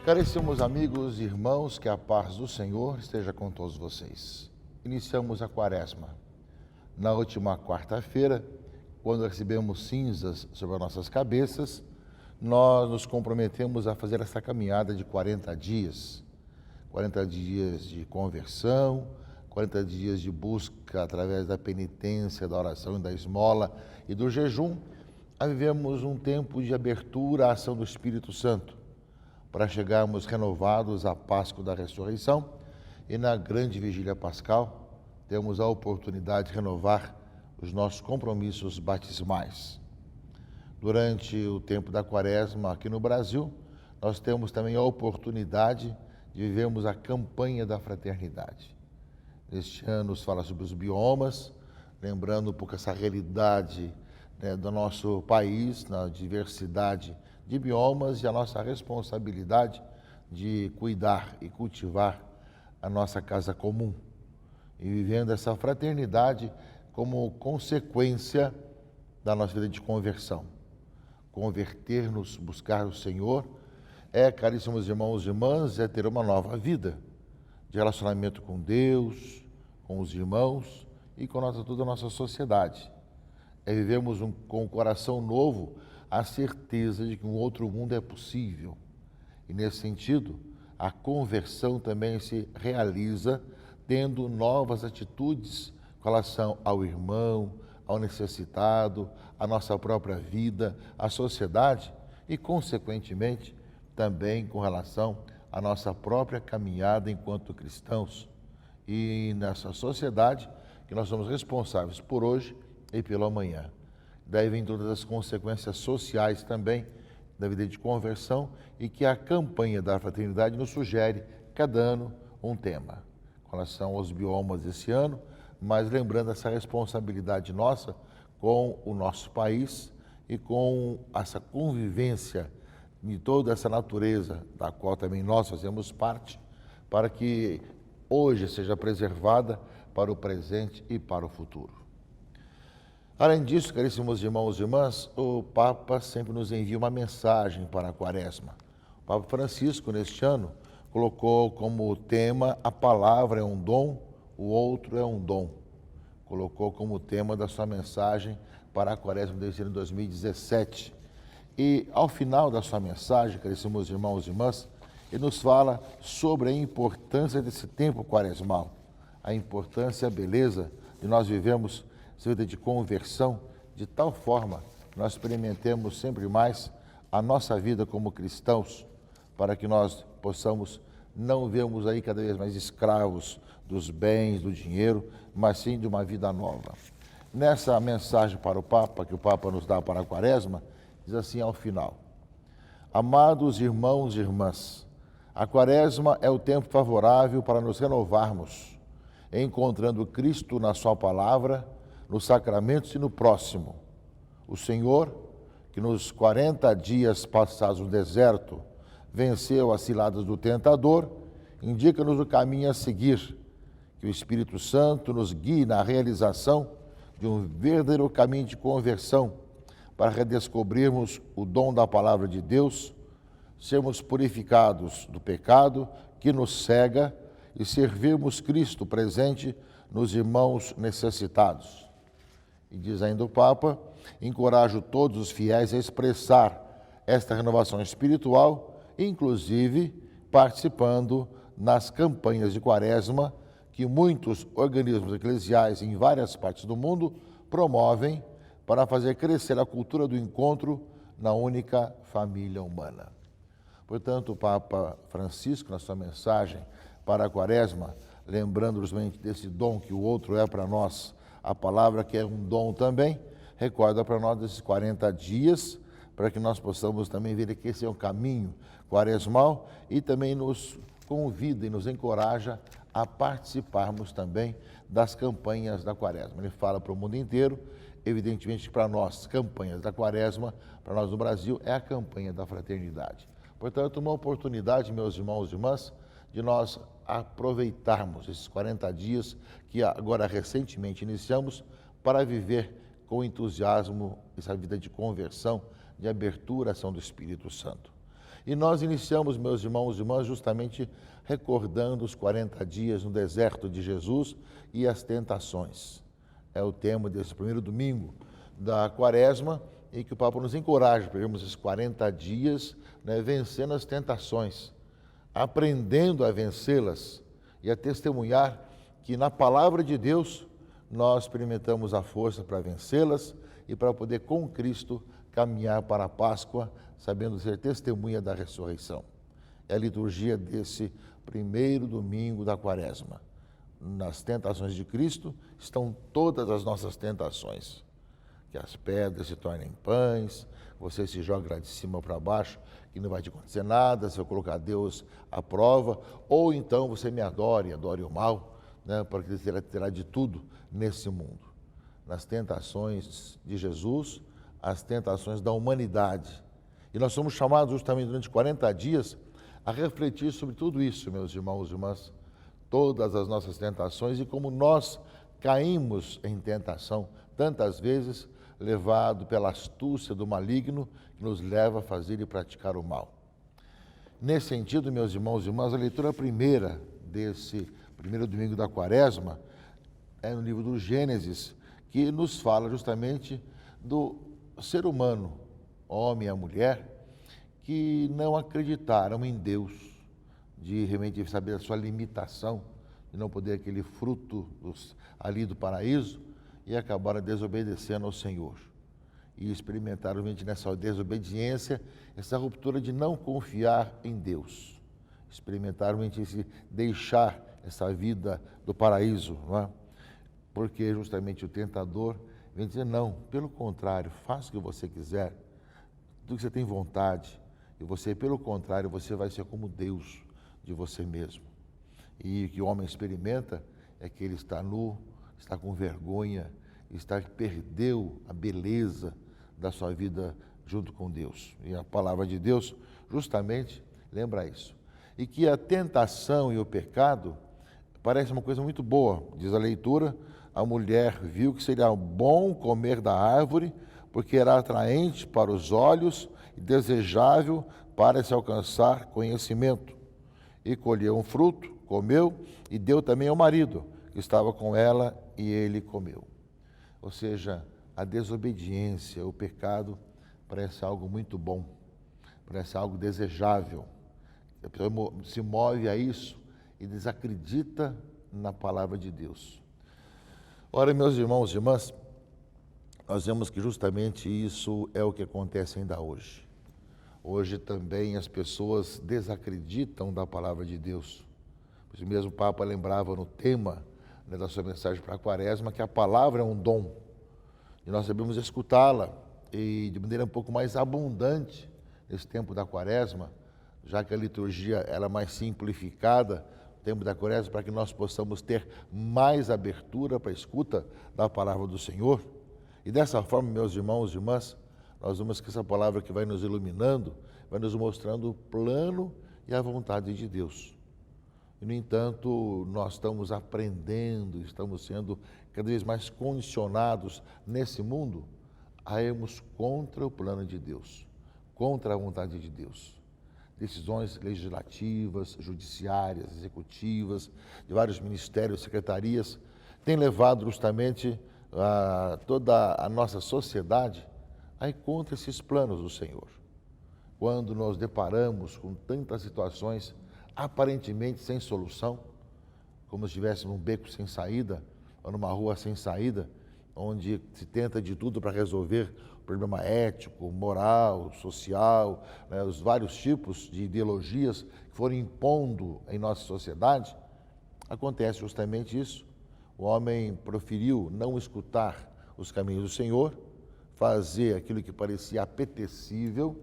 Caríssimos amigos e irmãos, que a paz do Senhor esteja com todos vocês. Iniciamos a Quaresma. Na última quarta-feira, quando recebemos cinzas sobre as nossas cabeças, nós nos comprometemos a fazer essa caminhada de 40 dias. 40 dias de conversão, 40 dias de busca através da penitência, da oração e da esmola e do jejum, a vivemos um tempo de abertura à ação do Espírito Santo, para chegarmos renovados à Páscoa da Ressurreição, e na grande vigília pascal temos a oportunidade de renovar os nossos compromissos batismais. Durante o tempo da Quaresma aqui no Brasil, nós temos também a oportunidade de vivermos a campanha da fraternidade. Este ano nos fala sobre os biomas, lembrando um pouco essa realidade, do nosso país, na diversidade de biomas, e a nossa responsabilidade de cuidar e cultivar a nossa casa comum, e vivendo essa fraternidade como consequência da nossa vida de conversão. Converter-nos, buscar o Senhor, caríssimos irmãos e irmãs, é ter uma nova vida de relacionamento com Deus, com os irmãos e com toda a nossa sociedade. É vivermos com o coração novo, a certeza de que um outro mundo é possível. E nesse sentido, a conversão também se realiza tendo novas atitudes com relação ao irmão, ao necessitado, à nossa própria vida, à sociedade e, consequentemente, também com relação à nossa própria caminhada enquanto cristãos e nessa sociedade que nós somos responsáveis por hoje e pelo amanhã. Daí vem todas as consequências sociais também da vida de conversão, e que a campanha da fraternidade nos sugere, cada ano, um tema. Com relação aos biomas desse ano, mas lembrando essa responsabilidade nossa com o nosso país e com essa convivência de toda essa natureza, da qual também nós fazemos parte, para que hoje seja preservada para o presente e para o futuro. Além disso, caríssimos irmãos e irmãs, o Papa sempre nos envia uma mensagem para a Quaresma. O Papa Francisco, neste ano, colocou como tema: a palavra é um dom, o outro é um dom. Colocou como tema da sua mensagem para a Quaresma deste ano 2017. E ao final da sua mensagem, caríssimos irmãos e irmãs, ele nos fala sobre a importância desse tempo quaresmal, a importância e a beleza de nós vivemos vida de conversão, de tal forma que nós experimentemos sempre mais a nossa vida como cristãos, para que nós possamos não vermos aí cada vez mais escravos dos bens, do dinheiro, mas sim de uma vida nova. Nessa mensagem para o Papa, que o Papa nos dá para a Quaresma, diz assim ao final: amados irmãos e irmãs, a Quaresma é o tempo favorável para nos renovarmos, encontrando Cristo na sua palavra, nos sacramentos e no próximo. O Senhor, que nos 40 dias passados no deserto, venceu as ciladas do tentador, indica-nos o caminho a seguir, que o Espírito Santo nos guie na realização de um verdadeiro caminho de conversão, para redescobrirmos o dom da palavra de Deus, sermos purificados do pecado que nos cega e servirmos Cristo presente nos irmãos necessitados. E diz ainda o Papa: encorajo todos os fiéis a expressar esta renovação espiritual, inclusive participando nas campanhas de Quaresma que muitos organismos eclesiais em várias partes do mundo promovem para fazer crescer a cultura do encontro na única família humana. Portanto, o Papa Francisco, na sua mensagem para a Quaresma, lembrando-nos desse dom que o outro é para nós, a palavra que é um dom também, recorda para nós esses 40 dias, para que nós possamos também ver que esse é um caminho quaresmal, e também nos convida e nos encoraja a participarmos também das campanhas da Quaresma. Ele fala para o mundo inteiro, evidentemente para nós, campanhas da Quaresma, para nós no Brasil, é a campanha da fraternidade. Portanto, uma oportunidade, meus irmãos e irmãs, de nós aproveitarmos esses 40 dias que agora recentemente iniciamos para viver com entusiasmo essa vida de conversão, de abertura à ação do Espírito Santo. E nós iniciamos, meus irmãos e irmãs, justamente recordando os 40 dias no deserto de Jesus e as tentações. É o tema desse primeiro domingo da Quaresma, em que o Papa nos encoraja para vermos esses 40 dias, né, vencendo as tentações, aprendendo a vencê-las e a testemunhar que na palavra de Deus nós experimentamos a força para vencê-las e para poder com Cristo caminhar para a Páscoa, sabendo ser testemunha da ressurreição. É a liturgia desse primeiro domingo da Quaresma. Nas tentações de Cristo estão todas as nossas tentações. Que as pedras se tornem pães, você se joga lá de cima para baixo, que não vai te acontecer nada se eu colocar Deus à prova, ou então você me adore o mal, né, porque ele terá de tudo nesse mundo. Nas tentações de Jesus, as tentações da humanidade. E nós somos chamados justamente durante 40 dias a refletir sobre tudo isso, meus irmãos e irmãs, todas as nossas tentações e como nós caímos em tentação tantas vezes, levado pela astúcia do maligno que nos leva a fazer e praticar o mal. Nesse sentido, meus irmãos e irmãs, a leitura primeira desse primeiro domingo da Quaresma é no livro do Gênesis, que nos fala justamente do ser humano, homem e mulher, que não acreditaram em Deus, de realmente saber a sua limitação, de não poder aquele fruto ali do paraíso, e acabaram desobedecendo ao Senhor. E experimentaram realmente nessa desobediência, essa ruptura de não confiar em Deus. Experimentaram realmente esse deixar essa vida do paraíso, não é? Porque justamente o tentador vem dizer, não, pelo contrário, faça o que você quiser, tudo que você tem vontade, e você, pelo contrário, você vai ser como Deus de você mesmo. E o que o homem experimenta é que ele está nu, está com vergonha, perdeu a beleza da sua vida junto com Deus. E a palavra de Deus justamente lembra isso. E que a tentação e o pecado parece uma coisa muito boa. Diz a leitura, a mulher viu que seria bom comer da árvore, porque era atraente para os olhos e desejável para se alcançar conhecimento. E colheu um fruto, comeu e deu também ao marido, que estava com ela, e ele comeu. Ou seja, a desobediência, o pecado, parece algo muito bom, parece algo desejável. A pessoa se move a isso e desacredita na palavra de Deus. Ora, meus irmãos e irmãs, nós vemos que justamente isso é o que acontece ainda hoje. Hoje também as pessoas desacreditam da palavra de Deus. Por isso mesmo o Papa lembrava no tema, né, da sua mensagem para a Quaresma, que a palavra é um dom. E nós devemos escutá-la e de maneira um pouco mais abundante nesse tempo da Quaresma, já que a liturgia era mais simplificada, no tempo da Quaresma, para que nós possamos ter mais abertura para a escuta da palavra do Senhor. E dessa forma, meus irmãos e irmãs, nós vemos que essa palavra que vai nos iluminando, vai nos mostrando o plano e a vontade de Deus. E, no entanto, nós estamos aprendendo, estamos sendo cada vez mais condicionados nesse mundo a irmos contra o plano de Deus, contra a vontade de Deus. Decisões legislativas, judiciárias, executivas, de vários ministérios, secretarias, têm levado justamente toda a nossa sociedade a ir contra esses planos do Senhor. Quando nos deparamos com tantas situações aparentemente sem solução, como se estivéssemos num beco sem saída, ou numa rua sem saída, onde se tenta de tudo para resolver o problema ético, moral, social, né, os vários tipos de ideologias que foram impondo em nossa sociedade, acontece justamente isso. O homem preferiu não escutar os caminhos do Senhor, fazer aquilo que parecia apetecível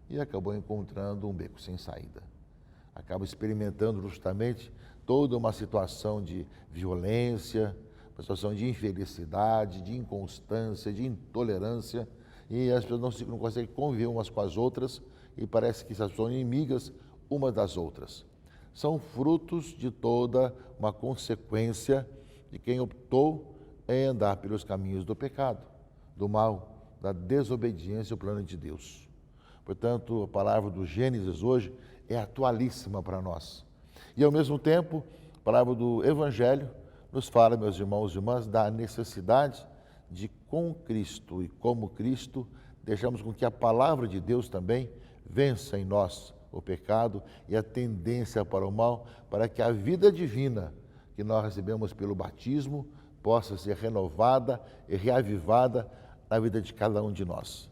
e acabou encontrando um beco sem saída. Acaba experimentando justamente toda uma situação de violência, uma situação de infelicidade, de inconstância, de intolerância, e as pessoas não conseguem conviver umas com as outras e parece que são inimigas umas das outras. São frutos de toda uma consequência de quem optou em andar pelos caminhos do pecado, do mal, da desobediência ao plano de Deus. Portanto, a palavra do Gênesis hoje é atualíssima para nós. E, ao mesmo tempo, a palavra do Evangelho nos fala, meus irmãos e irmãs, da necessidade de, com Cristo e como Cristo, deixamos com que a palavra de Deus também vença em nós o pecado e a tendência para o mal, para que a vida divina que nós recebemos pelo batismo possa ser renovada e reavivada na vida de cada um de nós.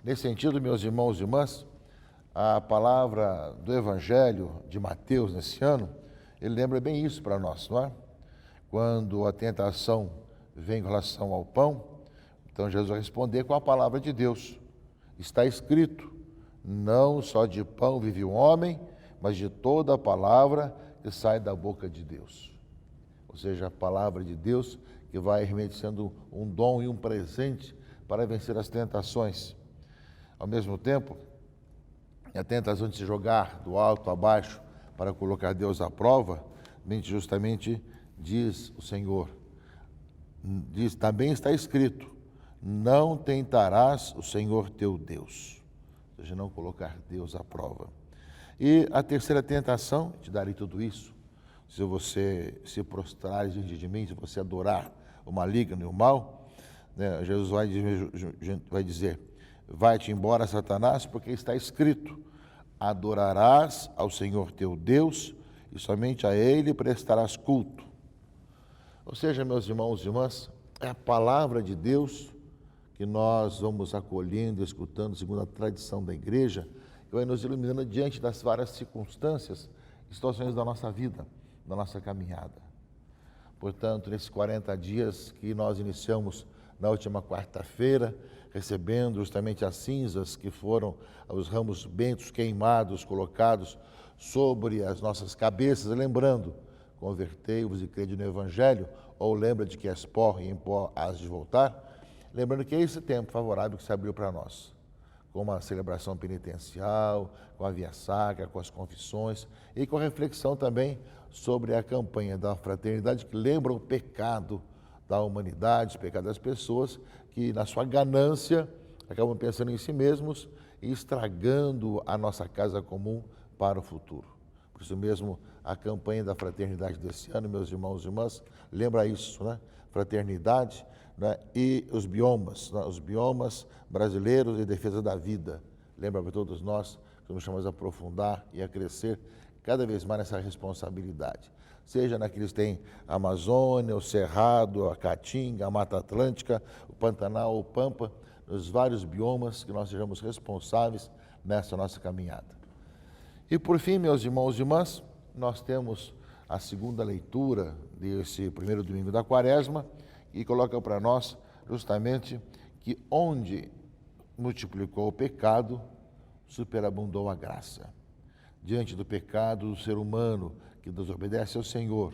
Nesse sentido, meus irmãos e irmãs, a palavra do Evangelho de Mateus nesse ano, ele lembra bem isso para nós, não é? Quando a tentação vem com relação ao pão, então Jesus vai responder com a palavra de Deus. Está escrito, não só de pão vive o homem, mas de toda a palavra que sai da boca de Deus. Ou seja, a palavra de Deus que vai realmente sendo um dom e um presente para vencer as tentações. Ao mesmo tempo, a tentação de se jogar do alto a baixo para colocar Deus à prova, justamente diz o Senhor, também está escrito, não tentarás o Senhor teu Deus. Ou seja, não colocar Deus à prova. E a terceira tentação, te darei tudo isso, se você se prostrar diante de mim, se você adorar o maligno e o mal, né, Jesus vai dizer, vai-te embora, Satanás, porque está escrito, adorarás ao Senhor teu Deus e somente a Ele prestarás culto. Ou seja, meus irmãos e irmãs, é a palavra de Deus que nós vamos acolhendo, escutando, segundo a tradição da igreja, que vai nos iluminando diante das várias circunstâncias e situações da nossa vida, da nossa caminhada. Portanto, nesses 40 dias que nós iniciamos na última quarta-feira, recebendo justamente as cinzas que foram os ramos bentos queimados, colocados sobre as nossas cabeças, lembrando, convertei-vos e crede no Evangelho, ou lembra de que és pó e em pó hás de voltar, lembrando que é esse tempo favorável que se abriu para nós, com uma celebração penitencial, com a via sacra, com as confissões e com a reflexão também sobre a campanha da fraternidade que lembra o pecado da humanidade, o pecado das pessoas que na sua ganância acabam pensando em si mesmos e estragando a nossa casa comum para o futuro. Por isso mesmo, a campanha da fraternidade desse ano, meus irmãos e irmãs, lembra isso, né? Fraternidade, né? E os biomas brasileiros em defesa da vida. Lembra para todos nós que somos chamados a aprofundar e a crescer cada vez mais nessa responsabilidade. Seja naqueles que têm a Amazônia, o Cerrado, a Caatinga, a Mata Atlântica, o Pantanal, o Pampa, nos vários biomas que nós sejamos responsáveis nessa nossa caminhada. E por fim, meus irmãos e irmãs, nós temos a segunda leitura desse primeiro domingo da Quaresma e coloca para nós justamente que onde multiplicou o pecado, superabundou a graça. Diante do pecado do ser humano que desobedece ao Senhor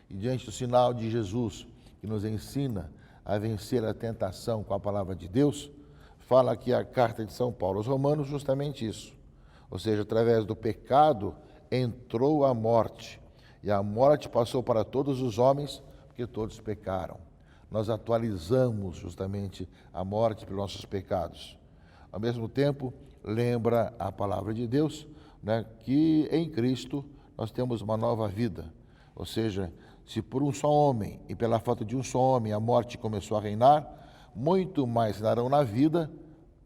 e diante do sinal de Jesus que nos ensina a vencer a tentação com a palavra de Deus, fala aqui a carta de São Paulo aos Romanos justamente isso. Ou seja, através do pecado entrou a morte, e a morte passou para todos os homens, porque todos pecaram. Nós atualizamos justamente a morte pelos nossos pecados. Ao mesmo tempo, lembra a palavra de Deus, né, que em Cristo nós temos uma nova vida. Ou seja, se por um só homem e pela falta de um só homem a morte começou a reinar, muito mais reinarão na vida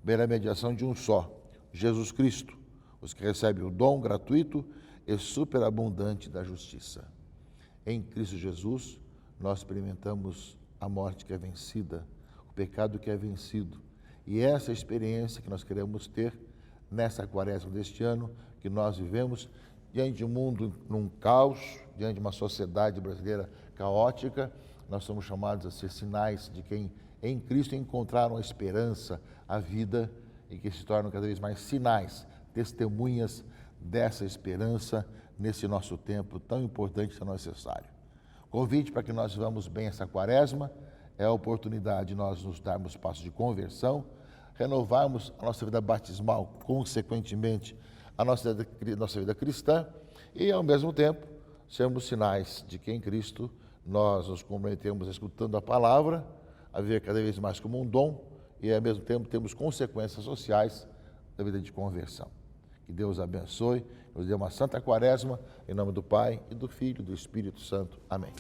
pela mediação de um só, Jesus Cristo, os que recebem o dom gratuito e superabundante da justiça. Em Cristo Jesus, nós experimentamos a morte que é vencida, o pecado que é vencido. E essa é a experiência que nós queremos ter nessa quaresma deste ano, que nós vivemos diante de um mundo num caos, diante de uma sociedade brasileira caótica. Nós somos chamados a ser sinais de quem em Cristo encontraram a esperança, a vida, e que se tornam cada vez mais sinais, testemunhas dessa esperança nesse nosso tempo tão importante e tão necessário. Convite para que nós vivamos bem essa quaresma, é a oportunidade de nós nos darmos passos de conversão, renovarmos a nossa vida batismal, consequentemente a nossa vida cristã e, ao mesmo tempo, sermos sinais de que em Cristo nós nos comprometemos escutando a palavra, a viver cada vez mais como um dom e, ao mesmo tempo, temos consequências sociais da vida de conversão. Que Deus abençoe, nos dê uma santa quaresma, em nome do Pai, e do Filho e do Espírito Santo. Amém.